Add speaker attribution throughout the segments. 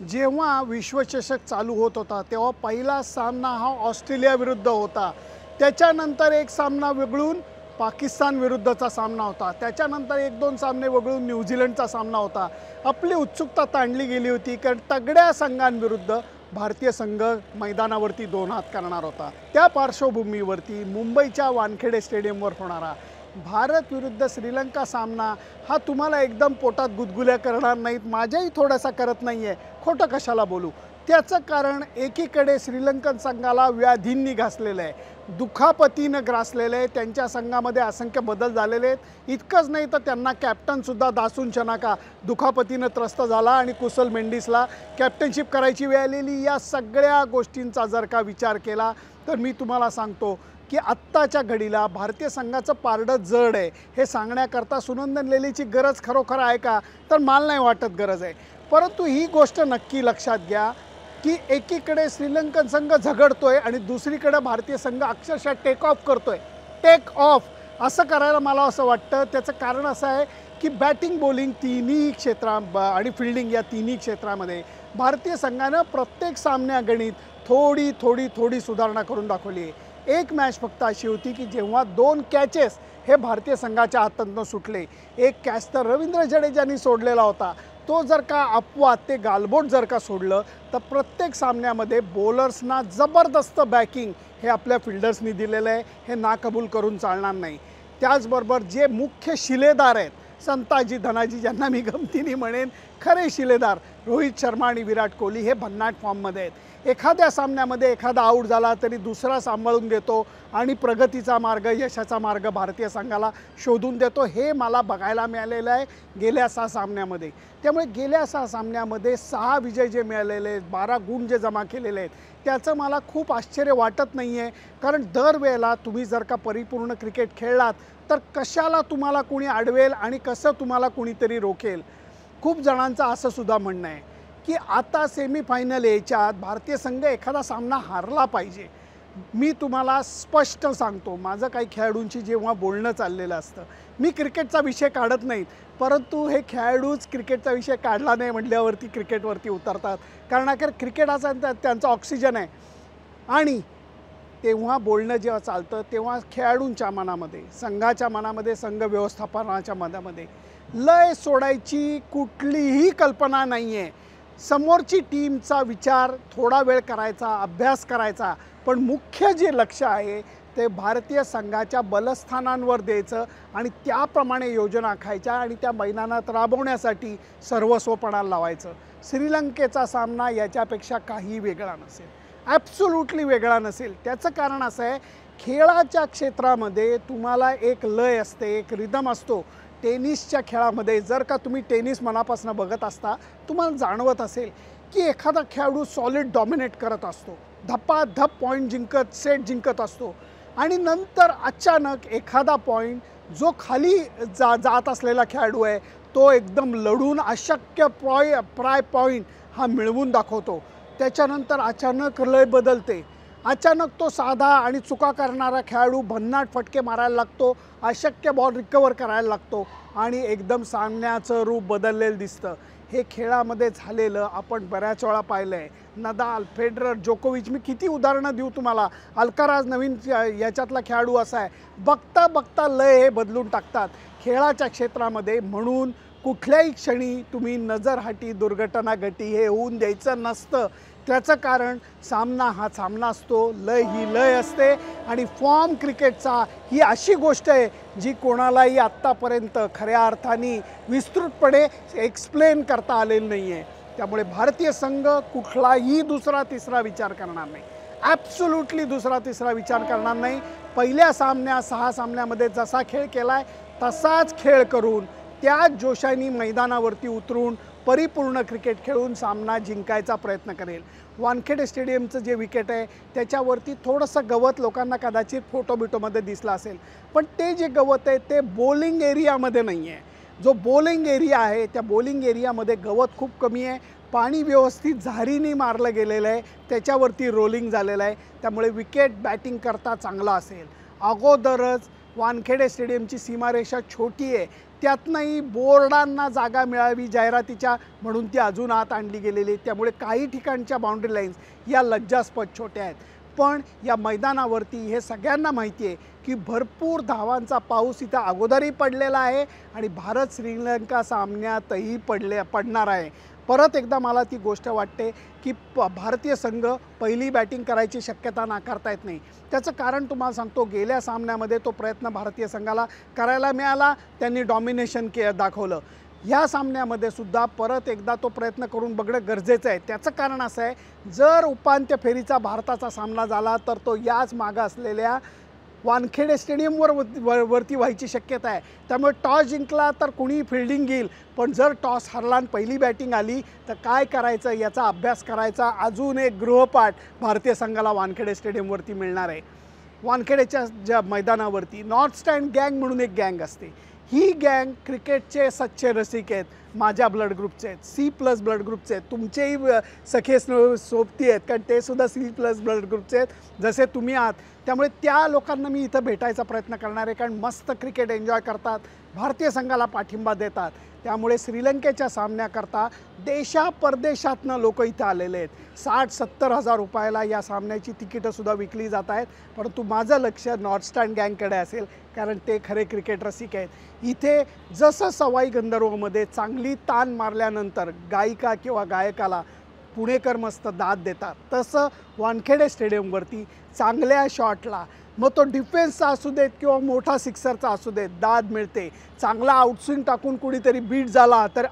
Speaker 1: जेव्हा विश्वचषक चालू होत होता तेव्हा पहिला सामना हा ऑस्ट्रेलिया विरुद्ध होता। त्याच्यानंतर एक सामना वगळून पाकिस्तान विरुद्धचा सामना होता। त्याच्यानंतर एक दोन सामने वगळून न्यूझीलंडचा सामना होता। आपली उत्सुकता ताणली गेली होती कारण तगड्या संघांविरुद्ध भारतीय संघ मैदानावरती दोन हात करणार होता। त्या पार्श्वभूमीवरती मुंबईच्या वानखेडे स्टेडियमवर होणारा भारत विरुद्ध श्रीलंका सामना हा तुम्हाला एकदम पोटात गुदगुल्या करणार नाहीत, माझ्याही थोडासा करत नाही आहे, खोटं कशाला बोलू। त्याचं कारण एकीकडे श्रीलंकन संघाला व्याधींनी घासलेलं आहे, दुखापतीनं ग्रासलेलं आहे, त्यांच्या संघामध्ये असंख्य बदल झालेले आहेत। इतकंच नाही तर त्यांना कॅप्टनसुद्धा दासून चनाका दुखापतीनं त्रस्त झाला आणि कुशल मेंडिसला कॅप्टनशिप करायची वेळ आलेली। या सगळ्या गोष्टींचा जर का विचार केला तर मी तुम्हाला सांगतो की आत्ताच्या घडीला भारतीय संघाचं पारडं जड आहे हे सांगण्याकरता सुनंदन लेलीची गरज खरोखर आहे का, तर मला नाही वाटत गरज आहे। परंतु ही गोष्ट नक्की लक्षात घ्या की एकीकडे श्रीलंकन संघ झगडतोय आणि दुसरीकडे भारतीय संघ अक्षरशः टेक ऑफ करतोय। टेक ऑफ असं करायला मला असं वाटतं, त्याचं कारण असं आहे की बॅटिंग बॉलिंग तिन्ही आणि फिल्डिंग या तिन्ही क्षेत्रामध्ये भारतीय संघानं प्रत्येक सामन्यागणित थोडी सुधारणा करून दाखवली आहे। एक मॅच फक्त अशी होती की जेव्हा दोन कॅचेस हे भारतीय संघाच्या हातातून सुटले। एक कॅच तर रवींद्र जडेजांनी सोडलेला होता, तो जर का अपवाद ते गालबोट जर का सोडलं तर प्रत्येक सामन्यामध्ये बॉलर्सना जबरदस्त बॅकिंग हे आपल्या फिल्डर्सनी दिलेलं आहे, हे नाकबूल करून चालणार नाही। त्याचबरोबर जे मुख्य शिलेदार आहेत, संताजी धनाजी ज्यांना मी गमतीने म्हणेन खरे शिलेदार, रोहित शर्मा आणि विराट कोहली हे भन्नाट फॉर्ममध्ये आहेत। एखाद्या सामन्यामध्ये एखादा आऊट झाला तरी दुसरा सांभाळून घेतो आणि प्रगतीचा मार्ग, यशाचा मार्ग भारतीय संघाला शोधून देतो। हे मला बघायला मिळालेलं आहे गेल्या 6 सामन्यामध्ये। त्यामुळे गेल्या 6 सामन्यामध्ये 6 विजय जे मिळालेले आहेत, 12 गुण जे जमा केलेले आहेत, त्याचं मला खूप आश्चर्य वाटत नाही आहे। कारण दरवेळेला तुम्ही जर का परिपूर्ण क्रिकेट खेळलात तर कशाला तुम्हाला कोणी अडवेल आणि कसं तुम्हाला कोणीतरी रोखेल। खूप जणांचं असं सुद्धा म्हणणं आहे की आता सेमीफायनल यायच्यात भारतीय संघ एखादा सामना हारला पाहिजे। मी तुम्हाला स्पष्ट सांगतो, माझं काही खेळाडूंची जेव्हा बोलणं चाललेलं असतं, मी क्रिकेटचा विषय काढत नाहीत, परंतु हे खेळाडूच क्रिकेटचा विषय काढला नाही म्हटल्यावरती क्रिकेटवरती उतरतात, कारण अखेर क्रिकेट हा त्यांचा ऑक्सिजन आहे। आणि तेव्हा बोलणं जेव्हा चालतं तेव्हा खेळाडूंच्या मनामध्ये, संघाच्या मनामध्ये, संघ व्यवस्थापनाच्या मनामध्ये लय सोडायची कुठलीही कल्पना नाही आहे। समोरची टीमचा विचार थोडा वेळ करायचा, अभ्यास करायचा, पण मुख्य जे लक्ष आहे ते भारतीय संघाच्या बलस्थानांवर द्यायचं आणि त्याप्रमाणे योजना आखायच्या आणि त्या मैदानात राबवण्यासाठी सर्वस्वपणाला लावायचं। श्रीलंकेचा सामना याच्यापेक्षा काही वेगळा नसेल, ॲब्सोल्युटली वेगळा नसेल। त्याचं कारण असं आहे, खेळाच्या क्षेत्रामध्ये तुम्हाला एक लय असते, एक रिदम असतो। टेनिसच्या खेळामध्ये जर का तुम्ही टेनिस मनापासून बघत असता, तुम्हाला जाणवत असेल की एखादा खेळाडू सॉलिड डॉमिनेट करत असतो, धपाधप पॉईंट जिंकत, सेट जिंकत असतो आणि नंतर अचानक एखादा पॉईंट जो खाली जात असलेला खेळाडू आहे तो एकदम लढून अशक्य प्राय पॉईंट हा मिळवून दाखवतो। त्याच्यानंतर अचानक लय बदलते, अचानक तो साधा आणि चुका करणारा खेळाडू भन्नाट फटके मारायला लागतो, अशक्य बॉल रिकवर करायला लागतो आणि एकदम सामन्याचं रूप बदललेलं दिसतं। हे खेळामध्ये झालेलं आपण बऱ्याच वेळा पाहिलं आहे। नदाल, फेडरर, जोकोविच, मी किती उदाहरणं देऊ तुम्हाला। अल्काराज नवीन याच्यातला खेळाडू असा आहे, बघता बघता लय हे बदलून टाकतात खेळाच्या क्षेत्रामध्ये। म्हणून कुठल्याही क्षणी तुम्ही नजरहाटी, दुर्घटना घटी हे होऊन द्यायचं नसतं। त्याचं कारण सामना हा सामना असतो, लय ही लय असते आणि फॉर्म क्रिकेटचा ही अशी गोष्ट आहे जी कोणालाही आत्तापर्यंत खऱ्या अर्थाने विस्तृतपणे एक्सप्लेन करता आलेलं नाही आहे। त्यामुळे भारतीय संघ कुठलाही दुसरा तिसरा विचार करणार नाही, ॲब्सोल्युटली दुसरा तिसरा विचार करणार नाही। पहिल्या 6 सामन्यामध्ये जसा खेळ केला आहे तसाच खेळ करून त्याच जोशाने मैदानावरती उतरून परिपूर्ण क्रिकेट खेळून सामना जिंकायचा प्रयत्न करेल। वानखेडे स्टेडियमचं जे विकेट आहे त्याच्यावरती थोडंसं गवत लोकांना कदाचित फोटोमध्ये दिसलं असेल, पण ते जे गवत आहे ते बॉलिंग एरियामध्ये नाही आहे। जो बॉलिंग एरिया आहे त्या बॉलिंग एरियामध्ये गवत खूप कमी आहे, पाणी व्यवस्थित झारीने मारलं गेलेलं आहे, त्याच्यावरती रोलिंग झालेलं आहे, त्यामुळे विकेट बॅटिंग करता चांगला असेल। अगोदरच वानखेडे स्टेडियमची सीमारेषा छोटी आहे, त्यातनंही बोर्डांना जागा मिळावी जाहिरातीच्या म्हणून ती अजून आत आणली गेलेली आहे. त्यामुळे काही ठिकाणच्या बाउंड्री लाईन्स या लज्जास्पद छोट्या आहेत. पण या मैदानावरती हे सगळ्यांना माहिती आहे की भरपूर धावांचा पाऊस इथं अगोदरही पडलेला आहे आणि भारत श्रीलंका सामन्यातही पडणार आहे. परत एकदा मला ती गोष्ट वाटते की भारतीय संघ पहिली बॅटिंग करायची शक्यता नाकारता येत नाही. त्याचं कारण तुम्हाला सांगतो, गेल्या सामन्यामध्ये तो प्रयत्न भारतीय संघाला करायला मिळाला, त्यांनी डॉमिनेशन दाखवलं. ह्या सामन्यामध्ये सुद्धा परत एकदा तो प्रयत्न करून बघणं गरजेचं आहे. त्याचं कारण असं आहे, जर उपांत्य फेरीचा भारताचा सामना झाला तर तो याच मागं असलेल्या वानखेडे स्टेडियमवर वरती व्हायची शक्यता आहे. त्यामुळे टॉस जिंकला तर कुणीही फिल्डिंग घेईल, पण जर टॉस हरला आणि पहिली बॅटिंग आली तर काय करायचं याचा अभ्यास करायचा अजून एक गृहपाठ भारतीय संघाला वानखेडे स्टेडियमवरती मिळणार आहे. वानखेडेच्या ज्या मैदानावरती नॉर्थ स्टँड गँग म्हणून एक गँग असते. ही गँग क्रिकेटचे सच्चे रसिक आहेत, माझ्या ब्लड ग्रुपचे आहेत, C+ ब्लड ग्रुपचे आहेत. तुमचेही सखे सोबती आहेत, कारण ते सुद्धा C+ ब्लड ग्रुपचे आहेत जसे तुम्ही आहात. त्यामुळे त्या लोकांना मी इथं भेटायचा प्रयत्न करणार आहे, कारण मस्त क्रिकेट एन्जॉय करतात, भारतीय संघाला पाठिंबा देतात. त्यामुळे श्रीलंकेच्या सामन्याकरता देशापरदेशातनं लोक इथं आलेले आहेत. 60-70 हजार रुपयाला या सामन्याची तिकीटंसुद्धा विकली जात आहेत. परंतु माझं लक्ष नॉर्थ स्टँड गँगकडे असेल, कारण ते खरे क्रिकेट रसिक आहेत. इथे जसं सवाई गंधर्वमध्ये चांगली तान मारल्यानंतर गायिका किंवा गायकाला पुणेकर मस्त दाद देतात, तसं वानखेडे स्टेडियमवरती चांगल्या शॉटला, मग तो डिफेन्सचा असू देत किंवा मोठा सिक्सरचा असू देत, दाद मिळते. चांगला आउटस्विंग टाकून कुणीतरी बीट झाला तर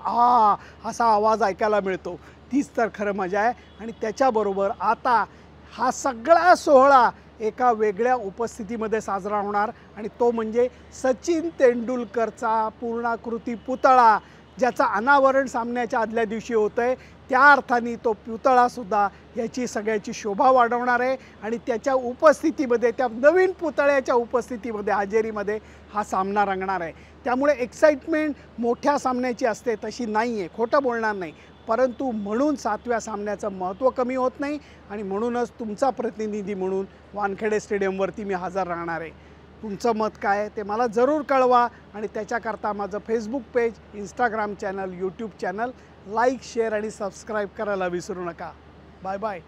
Speaker 1: असा आवाज ऐकायला मिळतो. तीच तर खरं मजा आहे. आणि त्याच्याबरोबर आता हा सगळा सोहळा एका वेगळ्या उपस्थितीमध्ये साजरा होणार, आणि तो म्हणजे सचिन तेंडुलकरचा पूर्णाकृती पुतळा, ज्याचं अनावरण सामन्याच्या आदल्या दिवशी होतं आहे. त्या अर्थाने तो पुतळासुद्धा याची सगळ्याची शोभा वाढवणार आहे. आणि त्याच्या उपस्थितीमध्ये, त्या नवीन पुतळ्याच्या उपस्थितीमध्ये, हजेरीमध्ये हा सामना रंगणार आहे. त्यामुळे एक्साइटमेंट मोठ्या सामन्याची असते तशी नाही आहे, खोटं बोलणार नाही. परंतु म्हणून 7व्या सामन्याचं महत्त्व कमी होत नाही, आणि म्हणूनच तुमचा प्रतिनिधी म्हणून वानखेडे स्टेडियमवरती मी हजर राहणार आहे. तुमचं मत काय आहे ते मला जरूर कळवा, आणि त्याच्याकरता माझं Facebook page, Instagram channel, YouTube channel like, share आणि सबस्क्राईब करायला विसरू नका. Bye bye.